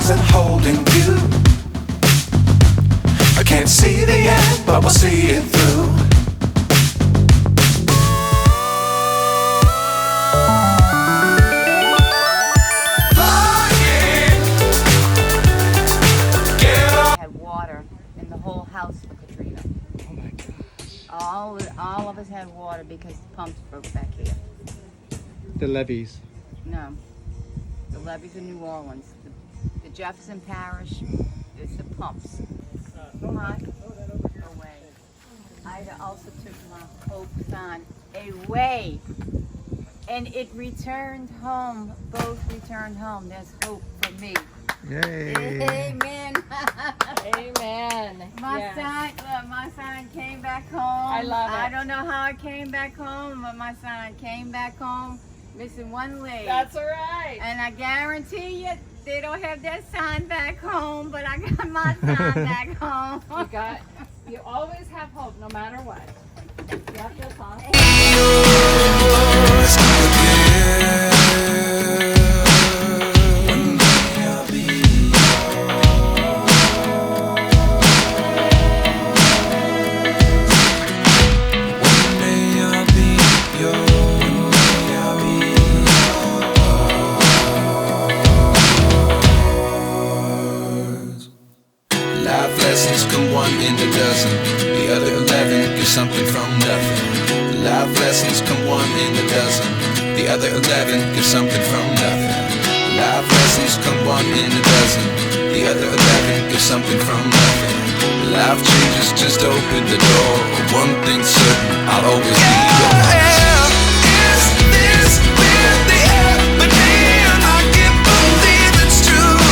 wasn't holding you. I can't see the end, but we'll see it through. House for Katrina. Oh my gosh. All of us had water because the pumps broke back here. The levees. No. The levees in New Orleans. The Jefferson Parish is the pumps. Away. I also took my hope sign away. And it returned home. Both returned home. There's hope for me. Yay. Amen. Amen. My son came back home. I love it. I don't know how I came back home, but my son came back home missing one leg. That's all right. And I guarantee you, they don't have their son back home, but I got my son back home. You always have hope, no matter what. You have this on. Life lessons come one in a dozen. The other 11 get something from nothing. Life lessons come one in a dozen. The other 11 get something from nothing. Life lessons come one in a dozen. The other 11 get something from nothing. Life changes just open the door. One thing's certain, I'll always be yours.